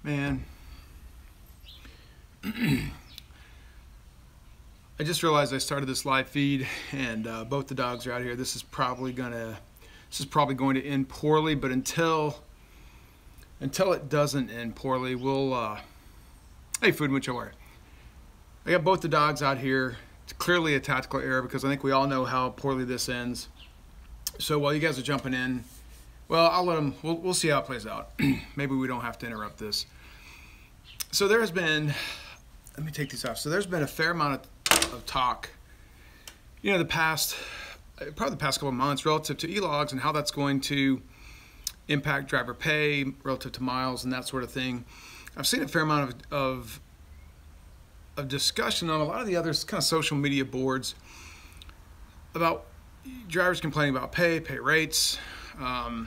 Man, I just realized I started this live feed, and both the dogs are out here. This is probably going to end poorly, but until it doesn't end poorly, we'll. Hey, Food Mucho Worry. I got both the dogs out here. It's clearly a tactical error because I think we all know how poorly this ends. So while you guys are jumping in, well, I'll let them. We'll see how it plays out. Maybe we don't have to interrupt this. So there has been. Let me take these off. So there's been a fair amount of talk, probably the past couple of months relative to e-logs and how that's going to impact driver pay relative to miles and that sort of thing. I've seen a fair amount of discussion on a lot of the other kind of social media boards about drivers complaining about pay rates, all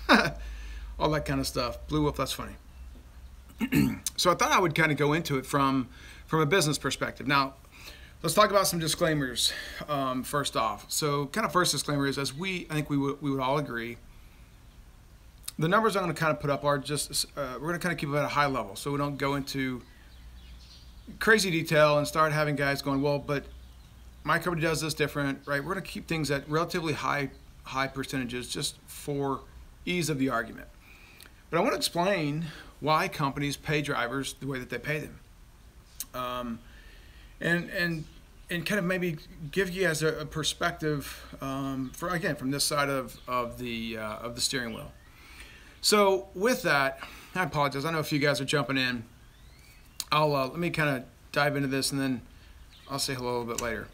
that kind of stuff. Blue Wolf, that's funny. So I thought I would kind of go into it from a business perspective. Now, let's talk about some disclaimers first off. So kind of first disclaimer is, I think we would all agree, the numbers I'm going to kind of put up are just, we're going to kind of keep it at a high level so we don't go into crazy detail and start having guys going, well, but my company does this different, right? We're going to keep things at relatively high percentages just for ease of the argument. But I want to explain why companies pay drivers the way that they pay them, and kind of maybe give you guys a perspective from this side of the steering wheel. So with that, I apologize. I know a few guys are jumping in. Let me kind of dive into this, and then I'll say hello a little bit later.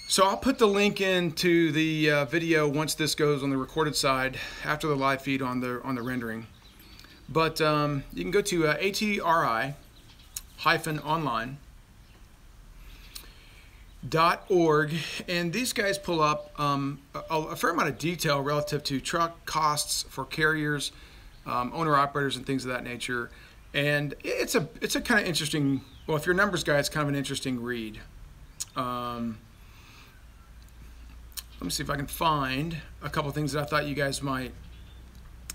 So I'll put the link into the video once this goes on the recorded side after the live feed on the rendering. But you can go to atri-online.org, and these guys pull up a fair amount of detail relative to truck costs for carriers, owner-operators, and things of that nature. And it's a kind of interesting, well, if you're a numbers guy, it's kind of an interesting read. Let me see if I can find a couple things that I thought you guys might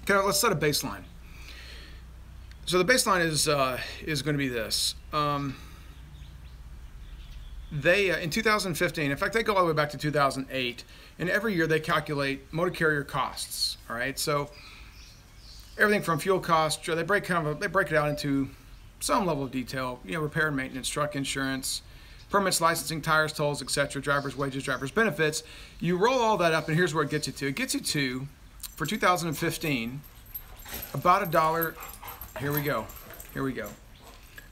let's set a baseline. So the baseline is going to be this. They in 2015, in fact, they go all the way back to 2008, and every year they calculate motor carrier costs. All right, so everything from fuel costs, they break it out into some level of detail. Repair and maintenance, truck insurance, permits, licensing, tires, tolls, etc., drivers' wages, drivers' benefits. You roll all that up, and here's where it gets you to. It gets you to, for 2015, about $1. Here we go.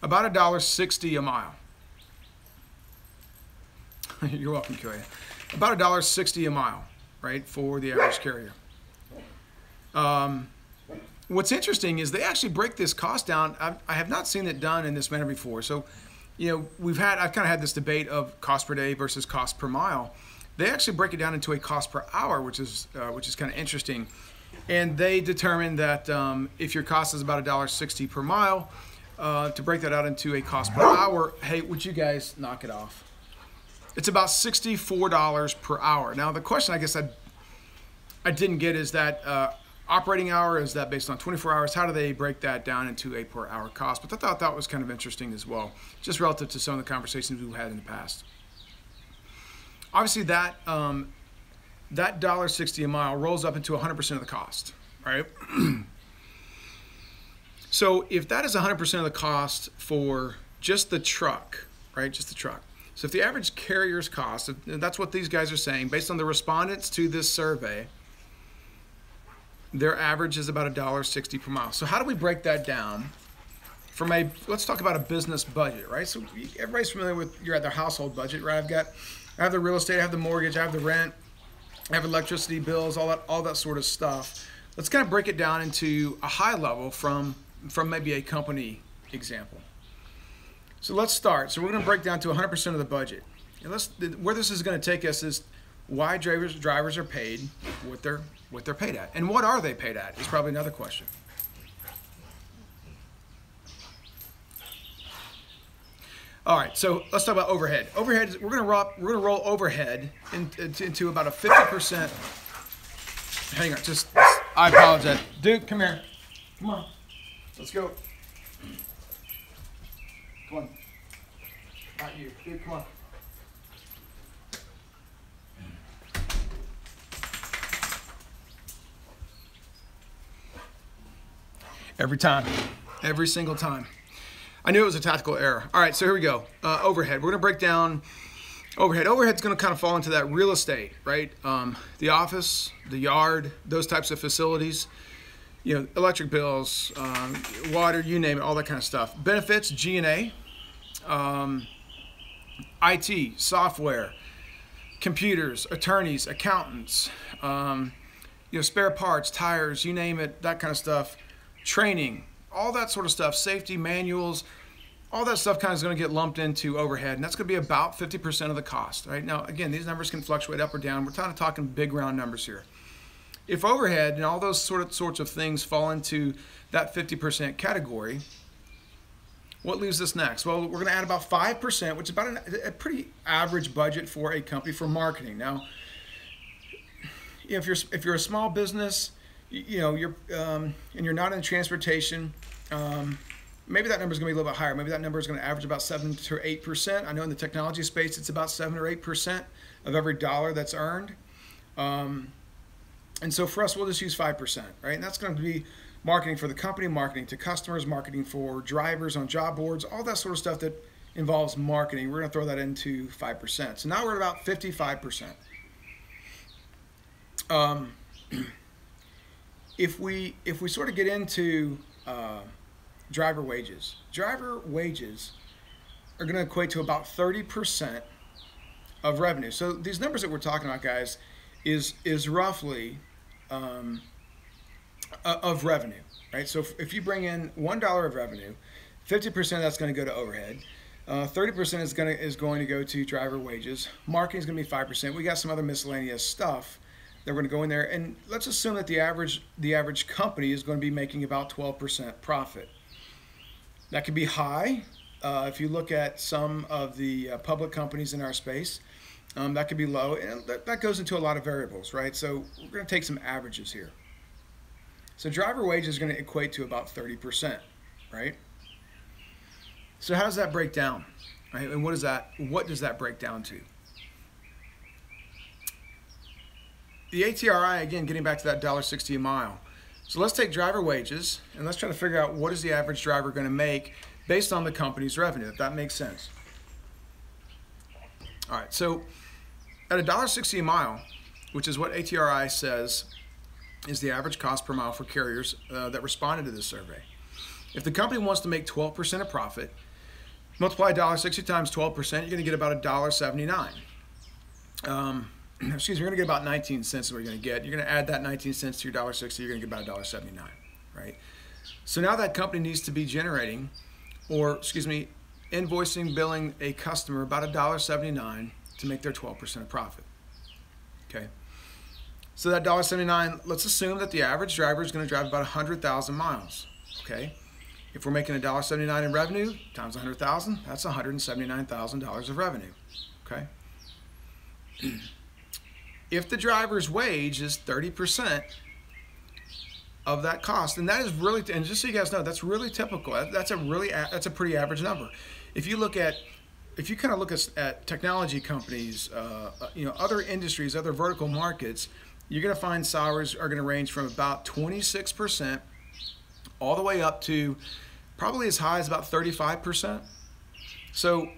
About $1.60 a mile. You're welcome, Koya. About $1.60 a mile, right, for the average carrier. What's interesting is they actually break this cost down. I have not seen it done in this manner before. So, I've kind of had this debate of cost per day versus cost per mile. They actually break it down into a cost per hour, which is kind of interesting. And they determine that if your cost is about $1.60 per mile, to break that out into a cost per hour, hey, would you guys knock it off? It's about $64 per hour. Now, the question I guess I didn't get is that operating hour, is that based on 24 hours? How do they break that down into a per hour cost? But I thought that was kind of interesting as well, just relative to some of the conversations we've had in the past. Obviously, that $1.60 a mile rolls up into 100% of the cost, right? So if that is 100% of the cost for just the truck, right, just the truck. So if the average carrier's cost, that's what these guys are saying, based on the respondents to this survey, their average is about $1.60 per mile. So how do we break that down from let's talk about a business budget, right? So everybody's familiar with their household budget, right? I have the real estate, I have the mortgage, I have the rent, I have electricity bills, all that sort of stuff. Let's kind of break it down into a high level from maybe a company example. So let's start. So we're going to break down to 100% of the budget. And where this is going to take us is why drivers are paid what they're paid at, and what are they paid at is probably another question. All right, so let's talk about overhead. Overhead, we're going to roll overhead into about a 50%. Hang on, I apologize. Dude, come here. Come on. Let's go. Come on. Not you. Dude, come on. Every time. Every single time. I knew it was a tactical error. All right, so here we go. Overhead. We're going to break down overhead. Overhead's going to kind of fall into that real estate, right? The office, the yard, those types of facilities. You know, electric bills, water, you name it, all that kind of stuff. Benefits, G&A, IT, software, computers, attorneys, accountants, spare parts, tires, you name it, that kind of stuff. Training, all that sort of stuff, safety manuals, all that stuff kind of is going to get lumped into overhead, and that's going to be about 50% of the cost. Right now, again, these numbers can fluctuate up or down. We're kind of talking big round numbers here. If overhead and all those sorts of things fall into that 50% category, what leaves us next? Well, we're going to add about 5%, which is about a pretty average budget for a company for marketing. Now, if you're a small business, you're and you're not in transportation, maybe that number is going to be a little bit higher. Maybe that number is going to average about 7 to 8%. I know in the technology space, it's about 7 or 8% of every dollar that's earned. And so for us, we'll just use 5%, right? And that's going to be marketing for the company, marketing to customers, marketing for drivers on job boards, all that sort of stuff that involves marketing. We're going to throw that into 5%. So now we're at about 55%. If we sort of get into driver wages are going to equate to about 30% of revenue. So these numbers that we're talking about, guys, is roughly of revenue, right? So if you bring in $1 of revenue, 50% of that's going to go to overhead. 30% is going to go to driver wages. Marketing is going to be 5%. We got some other miscellaneous stuff that we're going to go in there, and let's assume that the average company is going to be making about 12% profit. That could be high if you look at some of the public companies in our space. That could be low, and that goes into a lot of variables, right? So we're going to take some averages here. So driver wages is going to equate to about 30%, right? So how does that break down, right? And what does that break down to? The ATRI, again, getting back to that $1.60 a mile. So let's take driver wages, and let's try to figure out what is the average driver going to make based on the company's revenue, if that makes sense. All right, so at $1.60 a mile, which is what ATRI says is the average cost per mile for carriers that responded to this survey. If the company wants to make 12% of profit, multiply $1.60 times 12%, you're going to get about $1.79. Excuse me, you're going to get about 19 cents is what you're going to get. You're going to add that 19 cents to your $1.60, you're going to get about $1.79, right? So now that company needs to be generating, invoicing, billing a customer about $1.79 to make their 12% of profit, okay? So that $1.79, let's assume that the average driver is going to drive about 100,000 miles, okay? If we're making $1.79 in revenue times 100,000, that's $179,000 of revenue, okay? If the driver's wage is 30% of that cost, and that is really, and just so you guys know, that's really typical. That's a pretty average number. If you kind of look at technology companies, other industries, other vertical markets, you're going to find salaries are going to range from about 26% all the way up to probably as high as about 35%. So,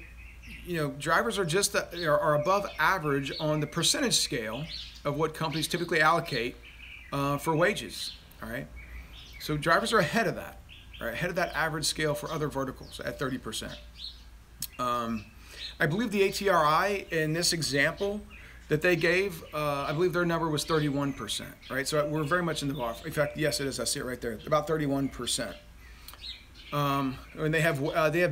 drivers are above average on the percentage scale of what companies typically allocate for wages. All right, so drivers are ahead of that, right? Ahead of that average scale for other verticals at 30%. I believe the ATRI in this example that they gave, I believe their number was 31%, right? So we're very much in the bar. In fact, yes, it is. I see it right there, about 31%. And they have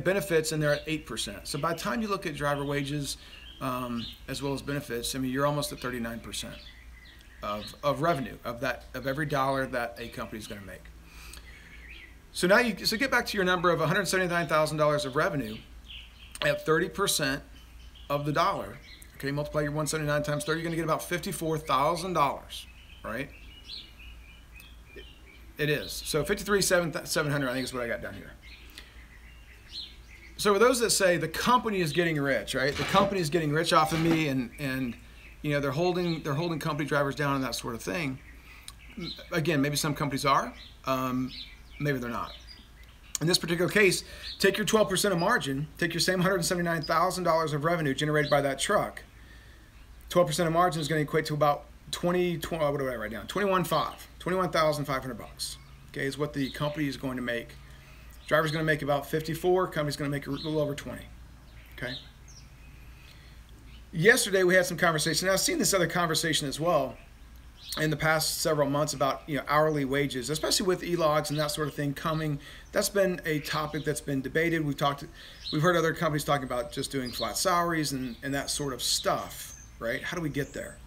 benefits, and they're at 8%. So by the time you look at driver wages as well as benefits, I mean, you're almost at 39% of revenue of every dollar that a company is going to make. So now so get back to your number of $179,000 of revenue at 30% of the dollar. Okay, multiply your 179 times 30, you're going to get about $54,000, right? It is. So 53,700, I think is what I got down here. So for those that say the company is getting rich, right? The company is getting rich off of me, and they're holding company drivers down and that sort of thing. Again, maybe some companies are, maybe they're not. In this particular case, take your 12% of margin, take your same $179,000 of revenue generated by that truck. 12% of margin is going to equate to about what do I write down? $21,500. Okay, is what the company is going to make. Driver's going to make about 54. Company's going to make a little over 20. Okay. Yesterday we had some conversation. I've seen this other conversation as well in the past several months about hourly wages, especially with e-logs and that sort of thing coming. That's been a topic that's been debated. We've heard other companies talking about just doing flat salaries and that sort of stuff, right? How do we get there?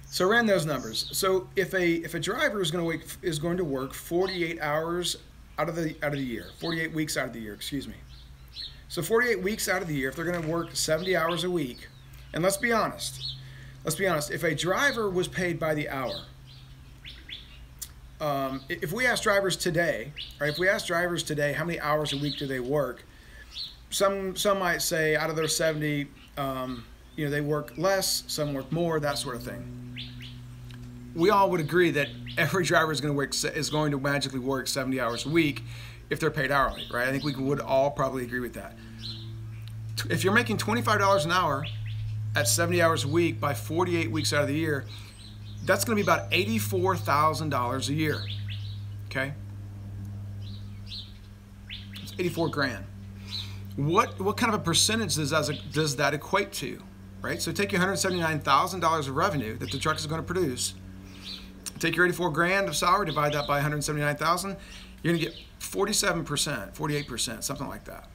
So I ran those numbers. So if a driver is going to work 48 hours out of the year, 48 weeks out of the year, excuse me. So 48 weeks out of the year, if they're going to work 70 hours a week, and let's be honest, if a driver was paid by the hour, if we ask drivers today, how many hours a week do they work, some might say out of their 70, they work less, some work more, that sort of thing. We all would agree that every driver is going to magically work 70 hours a week if they're paid hourly, right? I think we would all probably agree with that. If you're making $25 an hour at 70 hours a week by 48 weeks out of the year, that's going to be about $84,000 a year. Okay, it's 84 grand. What kind of a percentage does that equate to, right? So take your $179,000 of revenue that the truck is going to produce. Take your 84 grand of salary, divide that by 179,000. You're going to get 47%, 48%, something like that.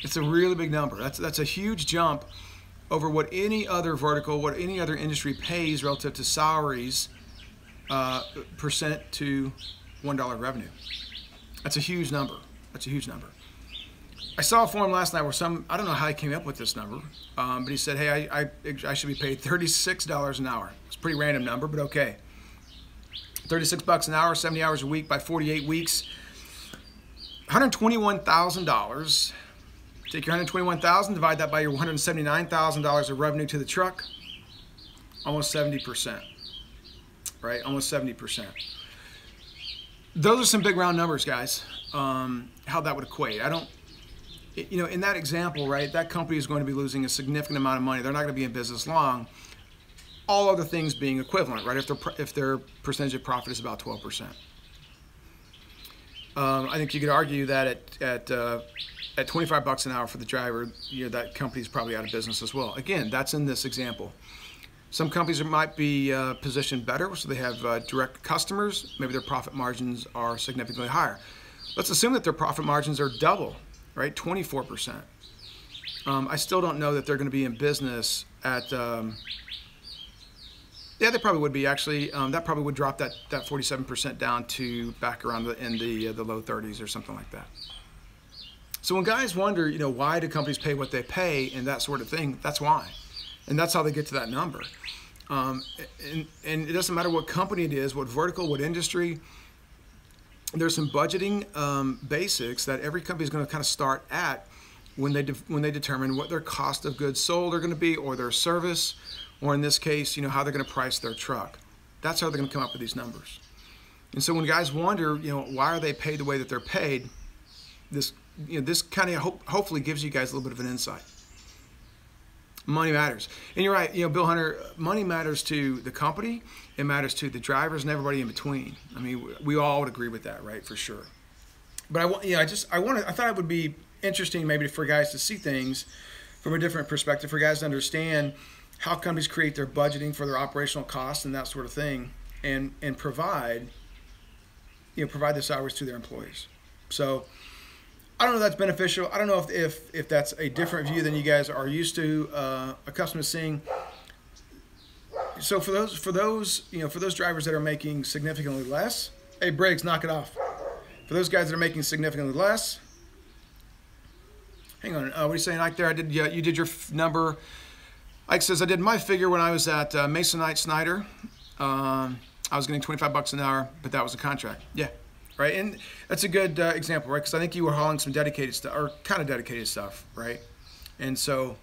It's a really big number. That's a huge jump over what any other vertical, what any other industry pays relative to salaries, percent to $1 revenue. That's a huge number. That's a huge number. I saw a forum last night where I don't know how he came up with this number, but he said, hey, I should be paid $36 an hour. It's a pretty random number, but okay. $36 an hour, 70 hours a week by 48 weeks, $121,000. Take your $121,000, divide that by your $179,000 of revenue to the truck, almost 70%, right? Almost 70%. Those are some big round numbers, guys, how that would equate. In that example, right, that company is going to be losing a significant amount of money. They're not going to be in business long. All other things being equivalent, right? If their percentage of profit is about 12%. I think you could argue that at $25 an hour for the driver, that company is probably out of business as well. Again, that's in this example. Some companies might be positioned better, so they have direct customers. Maybe their profit margins are significantly higher. Let's assume that their profit margins are double, right? 24%. I still don't know that they're going to be in business at. Yeah, they probably would be actually. That probably would drop that 47% down to back around in the low 30s or something like that. So when guys wonder, why do companies pay what they pay and that sort of thing, that's why, and that's how they get to that number. And it doesn't matter what company it is, what vertical, what industry. There's some budgeting basics that every company is going to kind of start at when they determine what their cost of goods sold are going to be, or their service, or in this case, how they're going to price their truck. That's how they're going to come up with these numbers. And so when guys wonder, why are they paid the way that they're paid, this kind of hopefully gives you guys a little bit of an insight. Money matters. And you're right, Bill Hunter, money matters to the company, it matters to the drivers and everybody in between. I mean, we all would agree with that, right, for sure. But I thought it would be interesting maybe for guys to see things from a different perspective, for guys to understand how companies create their budgeting for their operational costs and that sort of thing, and provide the salaries to their employees. So I don't know if that's beneficial. I don't know if that's a different view than you guys are used to, accustomed to seeing. So for those drivers that are making significantly less, hey Briggs, knock it off. For those guys that are making significantly less, hang on, what are you saying, Ike? There, you did your number. Ike says I did my figure when I was at Masonite Snyder. I was getting $25 an hour, but that was a contract. Yeah, right? And that's a good example, right? Because I think you were hauling some dedicated stuff, or kind of dedicated stuff, right? And so,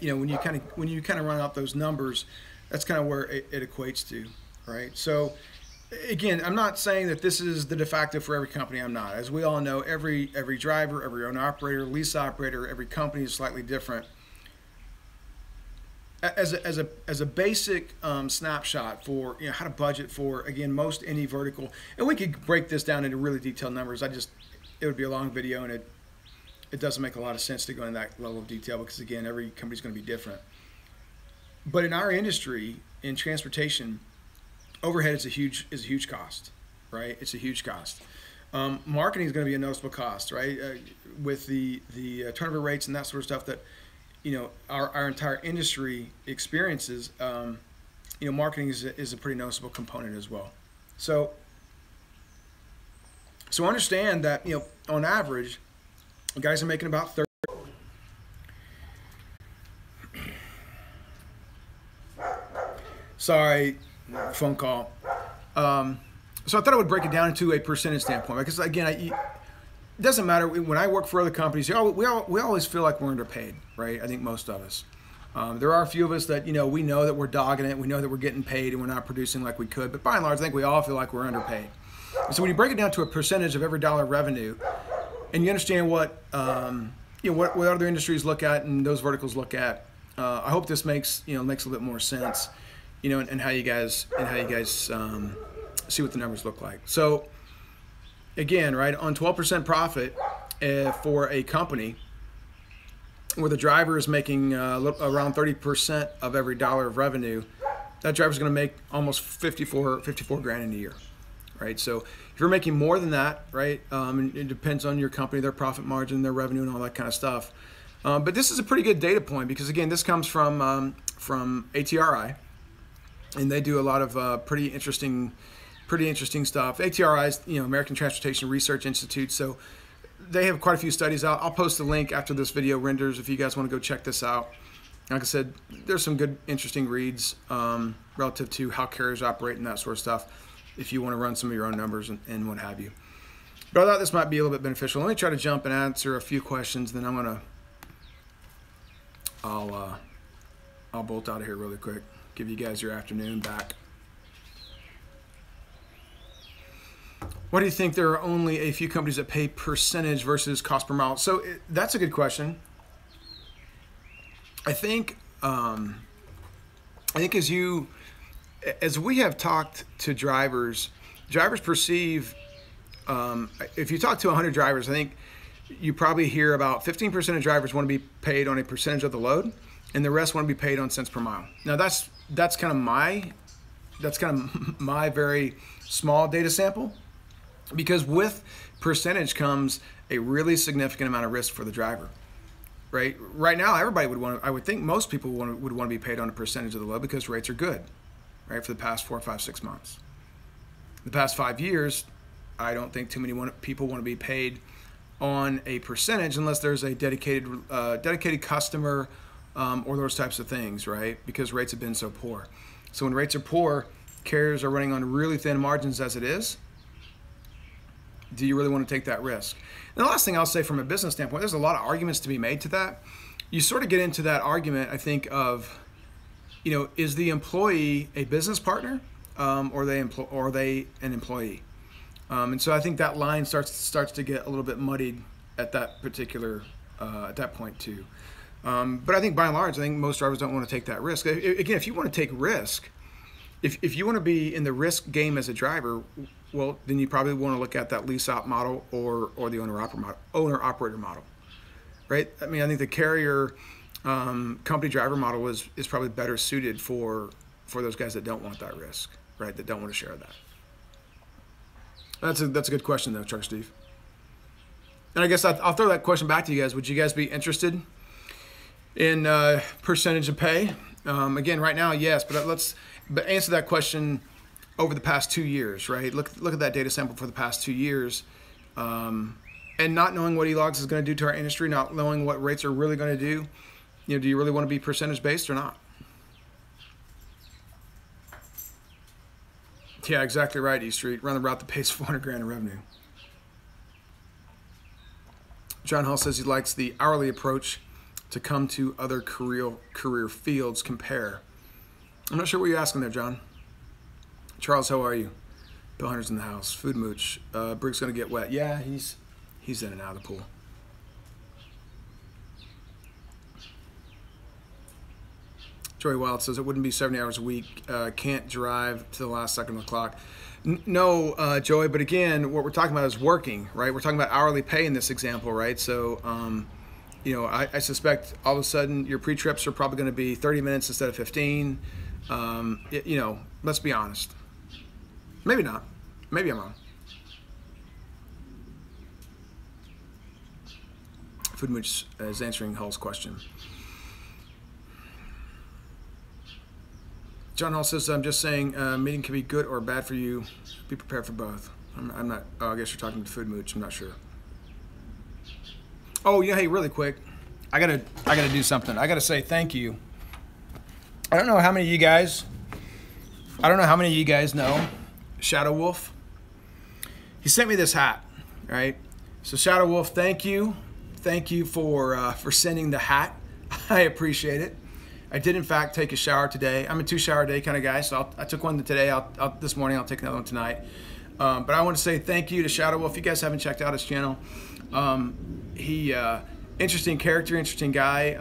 you know, when you kind of run out those numbers, that's kind of where it equates to, right? So, again, I'm not saying that this is the de facto for every company. I'm not. As we all know, every driver, every owner operator, lease operator, every company is slightly different. As a basic snapshot for, you know, how to budget for, again, most any vertical, and we could break this down into really detailed numbers. It would be a long video, and it doesn't make a lot of sense to go in that level of detail because, again, every company's going to be different. But in our industry, in transportation, overhead is a huge cost, right? It's a huge cost. Marketing is going to be a noticeable cost, right? With the turnover rates and that sort of stuff that, you know, our entire industry experiences, you know, marketing is a pretty noticeable component as well. So understand that, you know, on average, guys are making about 30. Sorry, phone call. So I thought I would break it down into a percentage standpoint, because again, it doesn't matter when I work for other companies. You know, we always feel like we're underpaid, right? I think most of us. There are a few of us that, you know, we know that we're dogging it, we know that we're getting paid, and we're not producing like we could. But by and large, I think we all feel like we're underpaid. And so when you break it down to a percentage of every dollar of revenue, and you understand what you know, what other industries look at and those verticals look at, I hope this makes a little bit more sense, you know, and how you guys see what the numbers look like. So again, right, on 12% profit for a company where the driver is making around 30% of every dollar of revenue, that driver's going to make almost 54 grand in a year, right? So if you're making more than that, right, and it depends on your company, their profit margin, their revenue, and all that kind of stuff. But this is a pretty good data point because, again, this comes from ATRI, and they do a lot of pretty interesting stuff. ATRI is, you know, American Transportation Research Institute, so they have quite a few studies out. I'll post a link after this video renders if you guys want to go check this out. Like I said, there's some good, interesting reads relative to how carriers operate and that sort of stuff if you want to run some of your own numbers and what have you. But I thought this might be a little bit beneficial. Let me try to jump and answer a few questions, then I'll bolt out of here really quick. Give you guys your afternoon back. Why do you think there are only a few companies that pay percentage versus cost per mile? So that's a good question. I think as we have talked to drivers perceive, if you talk to 100 drivers, I think you probably hear about 15% of drivers want to be paid on a percentage of the load, and the rest want to be paid on cents per mile. Now that's kind of my very small data sample, because with percentage comes a really significant amount of risk for the driver. Right now, everybody would want to, I would think most people would want to be paid on a percentage of the load because rates are good, right, for the past 4, 5, 6 months. The past 5 years, I don't think too many people want to be paid on a percentage unless there's a dedicated customer or those types of things, right, because rates have been so poor. So when rates are poor, carriers are running on really thin margins as it is. Do you really want to take that risk? And the last thing I'll say from a business standpoint, there's a lot of arguments to be made to that. You sort of get into that argument, I think, of, you know, is the employee a business partner or are they an employee? And so I think that line starts to get a little bit muddied at that particular at that point too. But I think by and large, I think most drivers don't want to take that risk. Again, if you want to take risk, if you want to be in the risk game as a driver, well, then you probably want to look at that lease op model or the owner operator model, right? I mean, I think the carrier company driver model is probably better suited for those guys that don't want that risk, right? That don't want to share that. That's a good question though, Trucker Steve. And I guess I'll throw that question back to you guys. Would you guys be interested in percentage of pay? Again, right now, yes, but answer that question over the past 2 years, right? Look at that data sample for the past 2 years, and not knowing what E-Logs is going to do to our industry, not knowing what rates are really going to do. You know, do you really want to be percentage based or not? Yeah, exactly right, E Street. Run the route that pays 400 grand in revenue. John Hall says he likes the hourly approach to come to other career fields. Compare. I'm not sure what you're asking there, John. Charles, how are you? Bill Hunter's in the house. Food mooch. Briggs gonna get wet. Yeah, he's in and out of the pool. Joey Wild says it wouldn't be 70 hours a week. Can't drive to the last second of the clock. No, Joey, but again, what we're talking about is working, right? We're talking about hourly pay in this example, right? So, I suspect all of a sudden your pre-trips are probably going to be 30 minutes instead of 15. Let's be honest. Maybe not. Maybe I'm wrong. Food Mooch is answering Hull's question. John Hall says, I'm just saying meeting can be good or bad for you. Be prepared for both. I'm not, I guess you're talking to Food Mooch. I'm not sure. Oh, yeah, hey, really quick. I gotta do something. I gotta say thank you. I don't know how many of you guys know Shadow Wolf. He sent me this hat, right? So Shadow Wolf, thank you. Thank you for sending the hat. I appreciate it. I did, in fact, take a shower today. I'm a 2-shower day kind of guy, so I took one today. This morning. I'll take another one tonight. But I want to say thank you to Shadow Wolf. If you guys haven't checked out his channel, interesting character, interesting guy.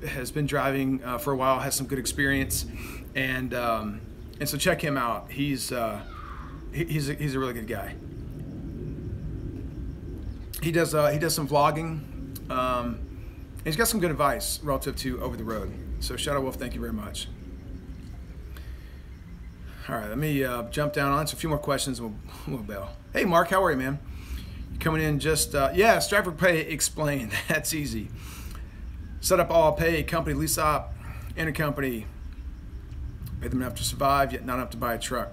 Has been driving for a while, has some good experience, and so check him out. He's a really good guy. He does some vlogging. He's got some good advice relative to over the road. So Shadow Wolf, thank you very much. All right, let me jump down on a few more questions and we'll bail. Hey, Mark, how are you, man? You coming in just, yeah, Striver Pay explained. That's easy. Set up all pay, company, lease op, intercompany. Pay them enough to survive, yet not enough to buy a truck.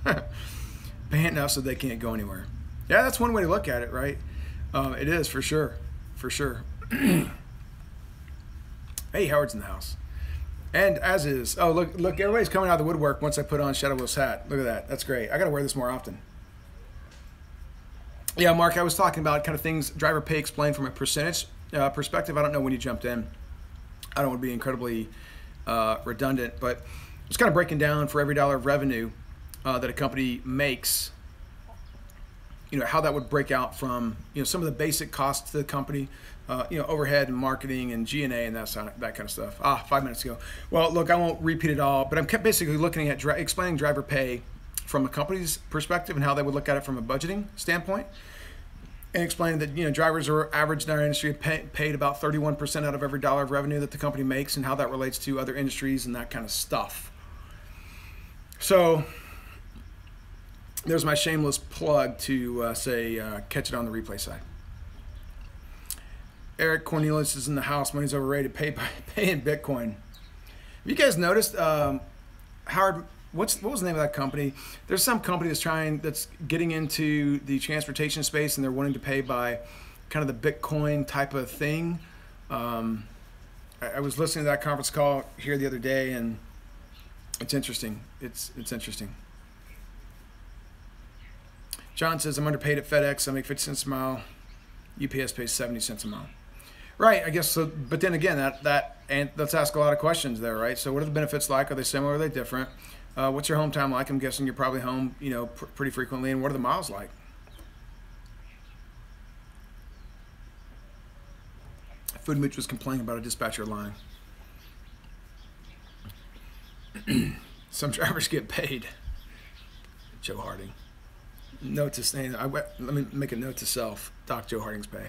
Pay enough so they can't go anywhere. Yeah, that's one way to look at it, right? It is, for sure. For sure. Hey, Howard's in the house. And as is. Oh, look, everybody's coming out of the woodwork once I put on Shadow Wolf's hat. Look at that. That's great. I got to wear this more often. Yeah, Mark, I was talking about kind of things driver pay explained from a percentage perspective. I don't know when you jumped in. I don't want to be incredibly redundant, but it's kind of breaking down for every dollar of revenue that a company makes, how that would break out from, some of the basic costs to the company, overhead and marketing and G&A and that kind of stuff. 5 minutes ago. Well, look, I won't repeat it all, but I'm basically looking at explaining driver pay from a company's perspective and how they would look at it from a budgeting standpoint, and explaining that, drivers are average in our industry paid about 31% out of every dollar of revenue that the company makes, and how that relates to other industries and that kind of stuff. So there's my shameless plug to catch it on the replay side. Eric Cornelius is in the house. Money's overrated. Pay in Bitcoin. Have you guys noticed, Howard? What was the name of that company? There's some company that's getting into the transportation space, and they're wanting to pay by kind of the Bitcoin type of thing. I was listening to that conference call here the other day, and it's interesting. It's interesting. John says, I'm underpaid at FedEx. I make 50 cents a mile. UPS pays 70 cents a mile. Right, I guess so. But then again, and let's ask a lot of questions there, right? So what are the benefits like? Are they similar? Are they different? What's your home time like? I'm guessing you're probably home, pretty frequently. And what are the miles like? Food Mooch was complaining about a dispatcher line. Some drivers get paid. Joe Harding. Note to stay. Let me make a note to self. Doc Joe Harding's pay.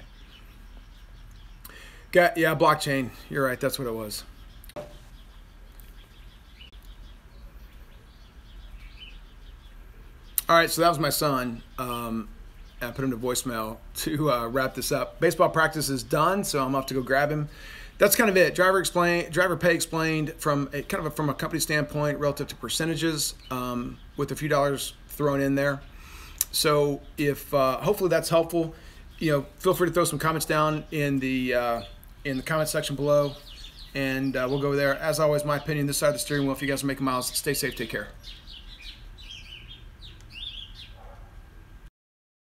Yeah, blockchain. You're right. That's what it was. All right, so that was my son. I put him to voicemail to wrap this up. Baseball practice is done, so I'm off to go grab him. That's kind of it. Driver pay explained from a company standpoint relative to percentages, with a few dollars thrown in there. So if hopefully that's helpful, feel free to throw some comments down in the comment section below, and we'll go there. As always, my opinion, this side of the steering wheel. If you guys are making miles, stay safe, take care.